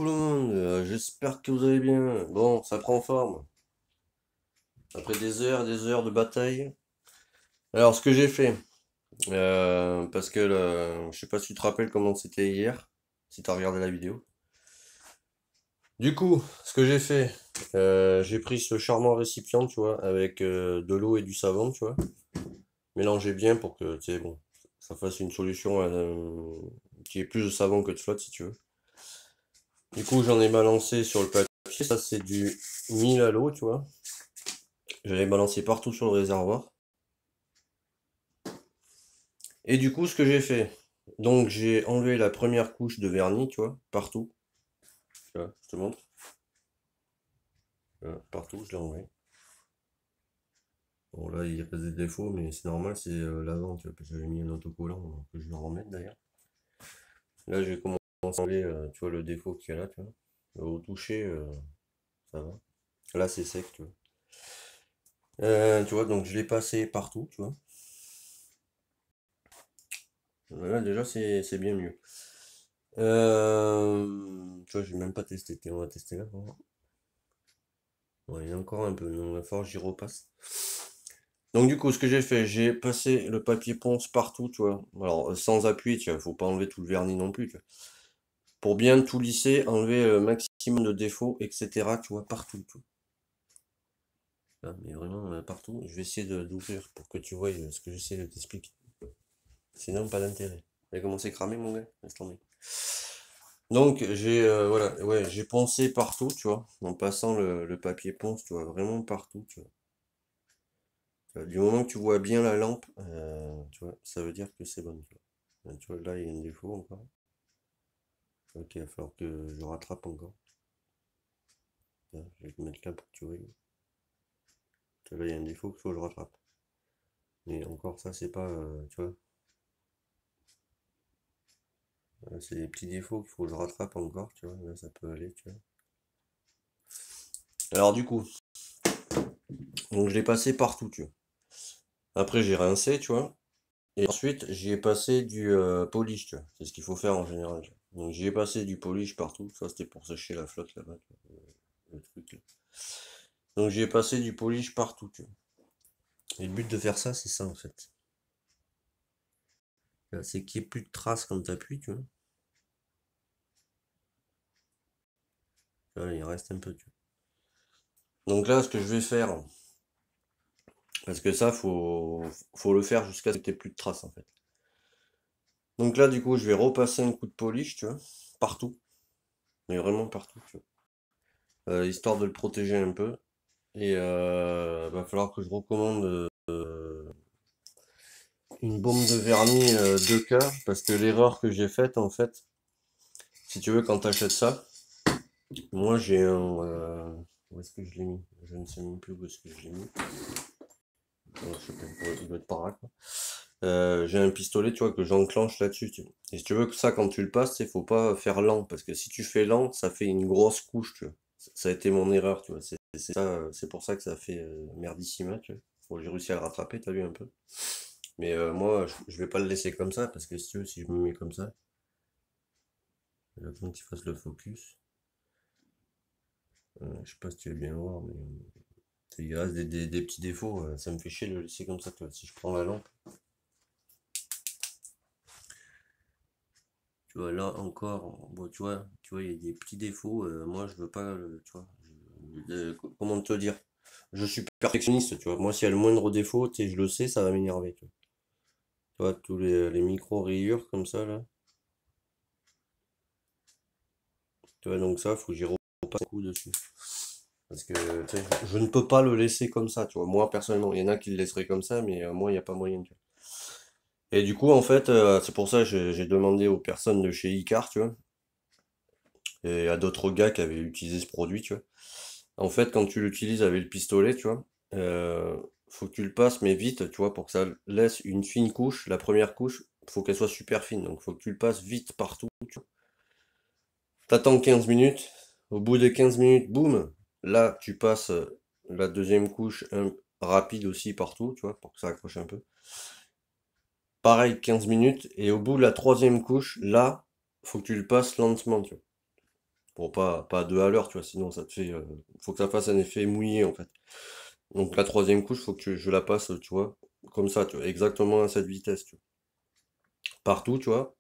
tout le monde, j'espère que vous allez bien. Bon, ça prend forme. Après des heures de bataille. Alors, ce que j'ai fait, parce que je sais pas si tu te rappelles comment c'était hier, si tu as regardé la vidéo. Du coup, ce que j'ai fait, j'ai pris ce charmant récipient, tu vois, avec de l'eau et du savon, tu vois. Mélangez bien pour que, tu sais, bon, ça fasse une solution qui ait plus de savon que de flotte, si tu veux. Du coup, j'en ai balancé sur le papier. Ça, c'est du 1000 à l'eau, tu vois. Je l'ai balancé partout sur le réservoir. Et du coup, ce que j'ai fait, donc j'ai enlevé la première couche de vernis, tu vois, partout. Tu vois, je te montre. Voilà, partout, je l'ai enlevé. Bon, là, il reste des défauts, mais c'est normal, c'est l'avant, tu vois, parce que j'avais mis un autocollant, donc je vais en remettre d'ailleurs. Là, j'ai commencé à enlever, tu vois, le défaut qu'il y a là, tu vois. Au toucher, ça va. Là, c'est sec, tu vois. Tu vois, donc je l'ai passé partout, tu vois. Là, déjà, c'est bien mieux. Tu vois, j'ai même pas testé. On va tester là. Pour voir. Ouais, il y en a encore un peu. Donc, il va falloir que j'y repasse. Donc, du coup, ce que j'ai fait, j'ai passé le papier ponce partout, tu vois. Alors, sans appui, tu vois, faut pas enlever tout le vernis non plus, tu vois. Pour bien tout lisser, enlever le maximum de défauts, etc., tu vois, partout, tu vois. Là, mais vraiment, partout. Je vais essayer d'ouvrir pour que tu vois ce que j'essaie de t'expliquer. Sinon, pas d'intérêt. Il a commencé à cramer, mon gars. Laisse tomber. Donc j'ai voilà, ouais, j'ai poncé partout, tu vois, en passant le papier ponce, tu vois, vraiment partout, tu vois. Du moment que tu vois bien la lampe, tu vois, ça veut dire que c'est bon, tu vois. Tu vois, là, il y a un défaut encore. Ok, il va falloir que je rattrape encore. Tiens, je vais te mettre là pour que tu vois. Tu vois, là, il y a un défaut qu'il faut que je rattrape. Mais encore, ça, c'est pas, tu vois, c'est des petits défauts qu'il faut que je rattrape encore, tu vois. Là, ça peut aller, tu vois. Alors, du coup, donc je l'ai passé partout, tu vois. Après, j'ai rincé, tu vois. Et ensuite, j'y ai passé du polish, tu vois. C'est ce qu'il faut faire en général, tu vois. Donc j'y ai passé du polish partout. Ça, c'était pour sécher la flotte là-bas, tu vois, le truc là. Donc j'y ai passé du polish partout, tu vois. Et le but de faire ça, c'est ça en fait. C'est qu'il n'y ait plus de traces quand tu appuies, tu vois. Là, il reste un peu, tu vois. Donc là, ce que je vais faire, parce que ça, faut le faire jusqu'à ce que tu plus de traces en fait. Donc là, du coup, je vais repasser un coup de polish, tu vois, partout. Mais vraiment partout, tu vois. Histoire de le protéger un peu. Et va falloir que je recommande une baume de vernis 2K parce que l'erreur que j'ai faite en fait, si tu veux quand tu achètes ça, moi j'ai un où est-ce que je l'ai mis? Je ne sais même plus où est-ce que je l'ai mis. Je sais pas, ouais, il doit être par là, quoi. J'ai un pistolet, tu vois, que j'enclenche là-dessus. Et si tu veux que ça, quand tu le passes, il faut pas faire lent, parce que si tu fais lent, ça fait une grosse couche, tu vois. Ça a été mon erreur, tu vois. C'est ça, c'est pour ça que ça fait merdissima, tu vois. Bon, j'ai réussi à le rattraper, t'as vu un peu. Mais moi, je vais pas le laisser comme ça, parce que si tu veux, si je me mets comme ça, il va falloir qu'il fasse le focus. Je sais pas si tu vas bien voir, mais il reste des petits défauts. Ça me fait chier de le laisser comme ça, tu vois. Si je prends la lampe, tu vois, là encore, bon, tu vois, il y a des petits défauts. Moi, je veux pas, tu vois, comment te dire? Je suis perfectionniste, tu vois. Moi, s'il y a le moindre défaut, tu sais, je le sais, ça va m'énerver, tu vois. Tu vois, tous les micro-rayures comme ça, là. Tu vois, donc ça, faut que j'y repasse un coup dessus. Parce que, tu sais, je ne peux pas le laisser comme ça, tu vois. Moi, personnellement, il y en a qui le laisseraient comme ça, mais moi, il n'y a pas moyen, tu vois. Et du coup, en fait, c'est pour ça que j'ai demandé aux personnes de chez Icar, tu vois, et à d'autres gars qui avaient utilisé ce produit, tu vois. En fait, quand tu l'utilises avec le pistolet, tu vois, faut que tu le passes, mais vite, tu vois, pour que ça laisse une fine couche. La première couche, faut qu'elle soit super fine, donc faut que tu le passes vite partout, tu vois. T'attends 15 minutes, au bout de 15 minutes, boum, là, tu passes la deuxième couche rapide aussi partout, tu vois, pour que ça accroche un peu. Pareil, 15 minutes, et au bout de la troisième couche, là, faut que tu le passes lentement, tu vois, Bon, pas deux à l'heure, tu vois, sinon ça te fait. Faut que ça fasse un effet mouillé en fait. Donc la troisième couche, faut que je la passe, tu vois, comme ça, tu vois, exactement à cette vitesse, tu vois. Partout, tu vois.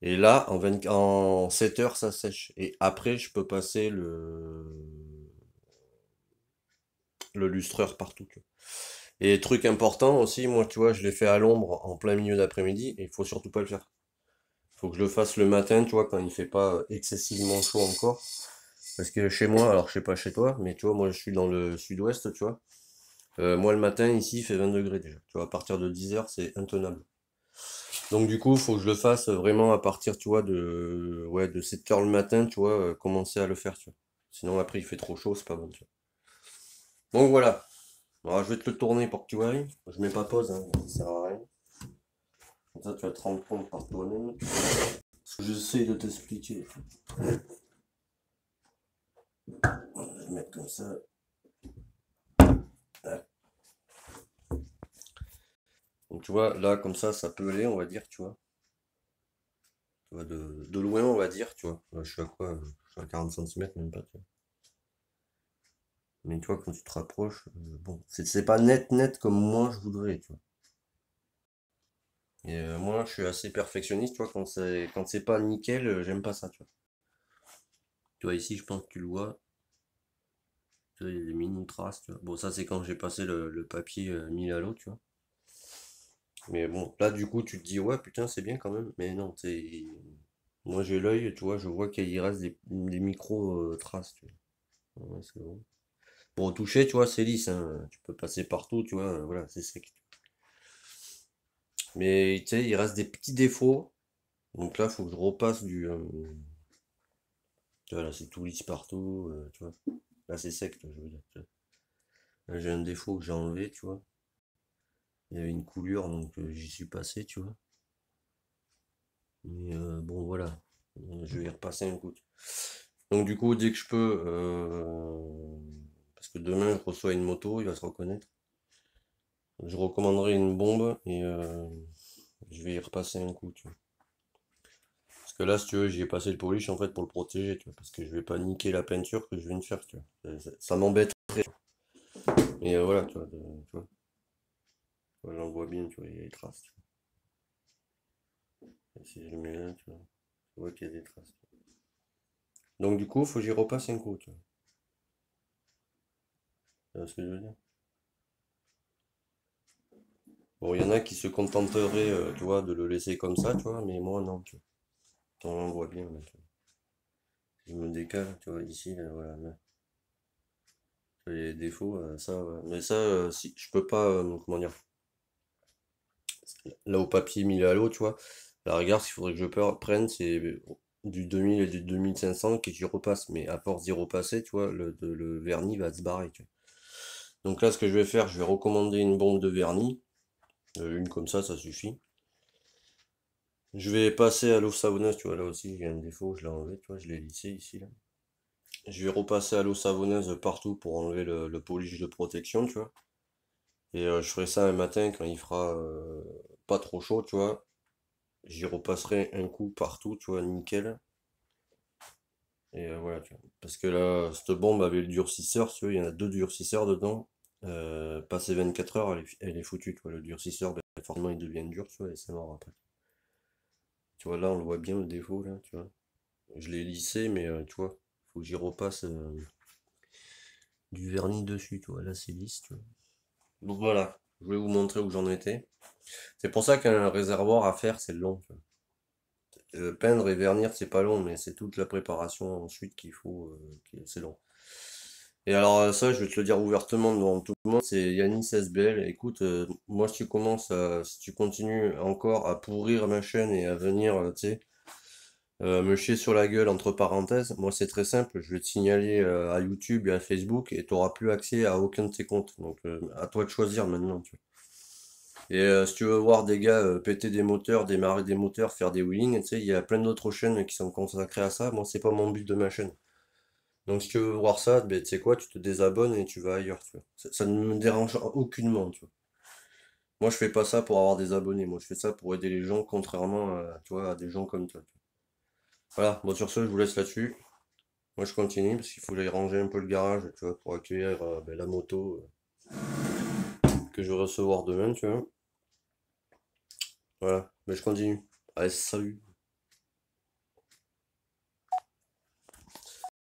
Et là, en 7 heures, ça sèche. Et après, je peux passer le lustreur partout, tu vois. Et truc important aussi, moi, tu vois, je l'ai fait à l'ombre en plein milieu d'après-midi, et il faut surtout pas le faire. Faut que je le fasse le matin, tu vois, quand il fait pas excessivement chaud encore. Parce que chez moi, alors je sais pas chez toi, mais tu vois, moi je suis dans le sud-ouest, tu vois. Moi le matin ici il fait 20 degrés déjà. Tu vois, à partir de 10 heures, c'est intenable. Donc du coup, faut que je le fasse vraiment à partir, tu vois, de 7 heures le matin, tu vois, commencer à le faire, tu vois. Sinon après il fait trop chaud, c'est pas bon, tu vois. Donc voilà. Alors, je vais te le tourner pour que tu vois. Je mets pas pause, hein, ça sert à rien. Comme ça, tu vas te rendre compte par toi-même. Ce que j'essaie de t'expliquer. Je vais mettre comme ça. Donc tu vois, là, comme ça peut aller, on va dire, tu vois. Tu vois, de loin, on va dire, tu vois. Là, je suis à quoi? Je suis à 40 centimètres même pas, tu vois. Mais tu vois, quand tu te rapproches, bon, c'est pas net, net comme moi je voudrais, tu vois. Et moi, je suis assez perfectionniste, tu vois, quand c'est pas nickel, j'aime pas ça, tu vois. Tu vois, ici, je pense que tu le vois. Tu vois, il y a des mini traces, tu vois. Bon, ça, c'est quand j'ai passé le papier mis à l'eau, tu vois. Mais bon, là, du coup, tu te dis, ouais, putain, c'est bien quand même. Mais non, c'est. Moi, j'ai l'œil, tu vois, je vois qu'il reste des micro-traces, tu vois. Ouais, c'est bon. Pour toucher, tu vois, c'est lisse, hein. Tu peux passer partout, tu vois, voilà, c'est sec. Mais tu sais, il reste des petits défauts. Donc là, faut que je repasse tu vois, là, c'est tout lisse partout, tu vois. Là, c'est sec, tu vois, je veux dire. Tu vois. Là, j'ai un défaut que j'ai enlevé, tu vois. Il y avait une coulure, donc j'y suis passé, tu vois. Mais bon, voilà. Je vais y repasser un coup. Donc du coup, dès que je peux, parce que demain, je reçois une moto, il va se reconnaître. Je recommanderai une bombe et je vais y repasser un coup, tu vois. Parce que là, si tu veux, j'y ai passé le polish en fait pour le protéger, tu vois, parce que je vais pas niquer la peinture que je viens de faire, tu vois. Ça m'embête. Mais voilà, tu vois, j'en vois bien, tu vois, il y a des traces, tu vois. Et si je le mets là, tu vois qu'il y a des traces. Donc du coup, faut que j'y repasse un coup, tu vois. Tu vois ce que je veux dire? Bon, il y en a qui se contenteraient, tu vois, de le laisser comme ça, tu vois, mais moi non, tu vois. On voit bien, là, tu vois. Je me décale, tu vois, ici, là, voilà, là. Tu vois, il y a des défauts, ça, ouais. Mais ça, si, je peux pas, comment dire, là au papier mis à l'eau, tu vois, la rigueur, ce qu'il faudrait que prenne, c'est du 2000 et du 2500 que je repasse, mais à force d'y repasser, tu vois, le vernis va se barrer, tu vois. Donc là, ce que je vais faire, je vais recommander une bombe de vernis, une comme ça suffit. Je vais passer à l'eau savonneuse, tu vois, là aussi, il y a un défaut, je l'ai enlevé, tu vois, je l'ai lissé ici, là. Je vais repasser à l'eau savonneuse partout pour enlever le polish de protection, tu vois. Et je ferai ça un matin quand il fera pas trop chaud, tu vois. J'y repasserai un coup partout, tu vois, nickel. Et voilà, tu vois. Parce que là, cette bombe avait le durcisseur, tu vois, il y en a deux durcisseurs dedans. Passé 24 heures, elle est foutue, tu vois. Le durcisseur, ben, forcément, il devient dur, tu vois, et c'est mort après. Tu vois, là, on le voit bien le défaut, là, tu vois. Je l'ai lissé, mais tu vois, faut que j'y repasse du vernis dessus, tu vois. Là, c'est lisse, tu vois. Donc voilà, je voulais vous montrer où j'en étais. C'est pour ça qu'un réservoir à faire, c'est long, tu vois. Peindre et vernir, c'est pas long, mais c'est toute la préparation ensuite qu'il faut, c'est long. Et alors ça, je vais te le dire ouvertement devant tout le monde, c'est Yanis SBL. Écoute, moi si tu continues encore à pourrir ma chaîne et à venir, tu sais, me chier sur la gueule entre parenthèses, moi c'est très simple, je vais te signaler à YouTube et à Facebook et tu n'auras plus accès à aucun de tes comptes. Donc à toi de choisir maintenant, tu vois. Et si tu veux voir des gars péter des moteurs, démarrer des moteurs, faire des wheelings, tu sais, il y a plein d'autres chaînes qui sont consacrées à ça. Moi, c'est pas mon but de ma chaîne. Donc si tu veux voir ça, ben, tu sais quoi, tu te désabonnes et tu vas ailleurs, tu vois. Ça ne me dérange aucunement, tu vois. Moi, je fais pas ça pour avoir des abonnés. Moi, je fais ça pour aider les gens, contrairement à, tu vois, à des gens comme toi. Voilà. Bon, sur ce, je vous laisse là-dessus. Moi, je continue parce qu'il faut que j'aille ranger un peu le garage, tu vois, pour accueillir ben, la moto que je vais recevoir demain, tu vois. Voilà, mais je continue. Allez, salut.